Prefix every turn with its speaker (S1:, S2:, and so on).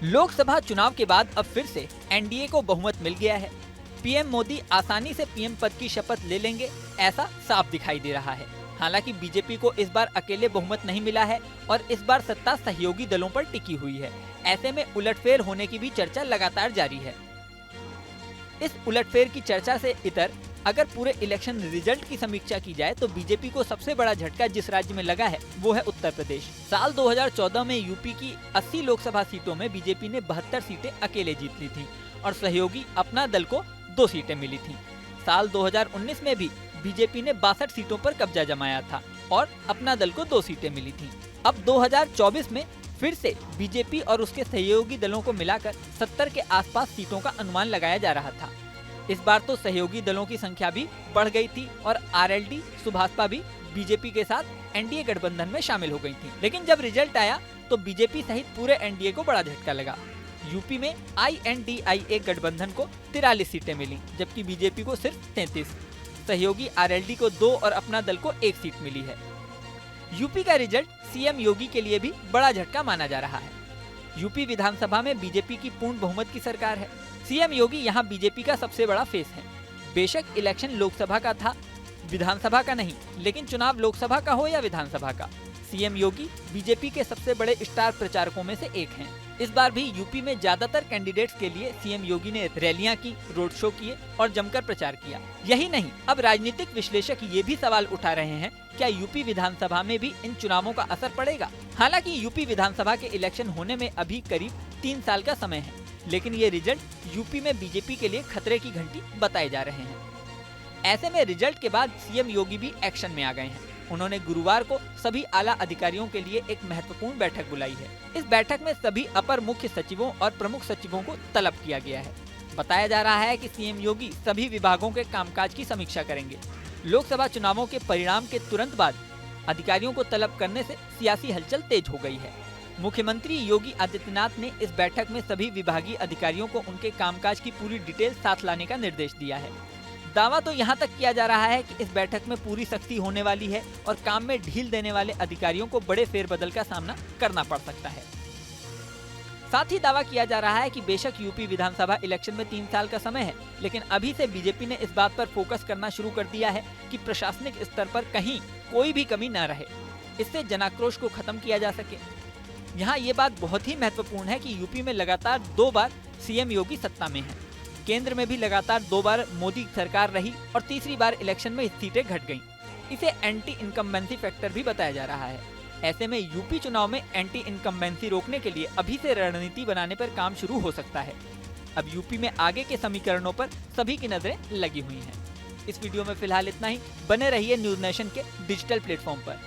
S1: लोकसभा चुनाव के बाद अब फिर से एनडीए को बहुमत मिल गया है। पीएम मोदी आसानी से पीएम पद की शपथ ले लेंगे, ऐसा साफ दिखाई दे रहा है। हालांकि बीजेपी को इस बार अकेले बहुमत नहीं मिला है और इस बार सत्ता सहयोगी दलों पर टिकी हुई है। ऐसे में उलटफेर होने की भी चर्चा लगातार जारी है। इस उलटफेर की चर्चा से इतर अगर पूरे इलेक्शन रिजल्ट की समीक्षा की जाए तो बीजेपी को सबसे बड़ा झटका जिस राज्य में लगा है वो है उत्तर प्रदेश। साल 2014 में यूपी की 80 लोकसभा सीटों में बीजेपी ने 72 सीटें अकेले जीत ली थी और सहयोगी अपना दल को 2 सीटें मिली थी। साल 2019 में भी बीजेपी ने 62 सीटों पर कब्जा जमाया था और अपना दल को 2 सीटें मिली थी। अब 2024 में फिर से बीजेपी और उसके सहयोगी दलों को मिलाकर 70 के आसपास सीटों का अनुमान लगाया जा रहा था। इस बार तो सहयोगी दलों की संख्या भी बढ़ गई थी और आरएलडी सुभाषपा भी बीजेपी के साथ एनडीए गठबंधन में शामिल हो गई थी। लेकिन जब रिजल्ट आया तो बीजेपी सहित पूरे एनडीए को बड़ा झटका लगा। यूपी में INDIA गठबंधन को 43 सीटें मिली, जबकि बीजेपी को सिर्फ 33। सहयोगी आरएलडी को 2 और अपना दल को 1 सीट मिली है। यूपी का रिजल्ट सीएम योगी के लिए भी बड़ा झटका माना जा रहा है। यूपी विधानसभा में बीजेपी की पूर्ण बहुमत की सरकार है। सीएम योगी यहाँ बीजेपी का सबसे बड़ा फेस है। बेशक इलेक्शन लोकसभा का था, विधानसभा का नहीं, लेकिन चुनाव लोकसभा का हो या विधानसभा का, सीएम योगी बीजेपी के सबसे बड़े स्टार प्रचारकों में से एक हैं। इस बार भी यूपी में ज्यादातर कैंडिडेट्स के लिए सीएम योगी ने रैलियां की, रोड शो किए और जमकर प्रचार किया। यही नहीं, अब राजनीतिक विश्लेषक ये भी सवाल उठा रहे हैं, क्या यूपी विधानसभा में भी इन चुनावों का असर पड़ेगा? हालांकि यूपी विधानसभा के इलेक्शन होने में अभी करीब 3 साल का समय है, लेकिन ये रिजल्ट यूपी में बीजेपी के लिए खतरे की घंटी बताए जा रहे हैं। ऐसे में रिजल्ट के बाद सीएम योगी भी एक्शन में आ गए हैं। उन्होंने गुरुवार को सभी आला अधिकारियों के लिए एक महत्वपूर्ण बैठक बुलाई है। इस बैठक में सभी अपर मुख्य सचिवों और प्रमुख सचिवों को तलब किया गया है। बताया जा रहा है कि सीएम योगी सभी विभागों के कामकाज की समीक्षा करेंगे। लोकसभा चुनावों के परिणाम के तुरंत बाद अधिकारियों को तलब करने से सियासी हलचल तेज हो गई है। मुख्यमंत्री योगी आदित्यनाथ ने इस बैठक में सभी विभागीय अधिकारियों को उनके कामकाज की पूरी डिटेल साथ लाने का निर्देश दिया है। दावा तो यहाँ तक किया जा रहा है कि इस बैठक में पूरी सख्ती होने वाली है और काम में ढील देने वाले अधिकारियों को बड़े फेरबदल का सामना करना पड़ सकता है। साथ ही दावा किया जा रहा है कि बेशक यूपी विधानसभा इलेक्शन में 3 साल का समय है, लेकिन अभी से बीजेपी ने इस बात पर फोकस करना शुरू कर दिया है कि प्रशासनिक स्तर पर कहीं कोई भी कमी न रहे, इससे जनाक्रोश को खत्म किया जा सके। यहाँ ये बात बहुत ही महत्वपूर्ण है कि यूपी में लगातार 2 बार सीएम योगी सत्ता में है। केंद्र में भी लगातार 2 बार मोदी सरकार रही और तीसरी बार इलेक्शन में सीटें घट गईं। इसे एंटी इनकम्बेंसी फैक्टर भी बताया जा रहा है। ऐसे में यूपी चुनाव में एंटी इनकम्बेंसी रोकने के लिए अभी से रणनीति बनाने पर काम शुरू हो सकता है। अब यूपी में आगे के समीकरणों पर सभी की नजरें लगी हुई हैं। इस वीडियो में फिलहाल इतना ही। बने रहिए न्यूज नेशन के डिजिटल प्लेटफॉर्म पर।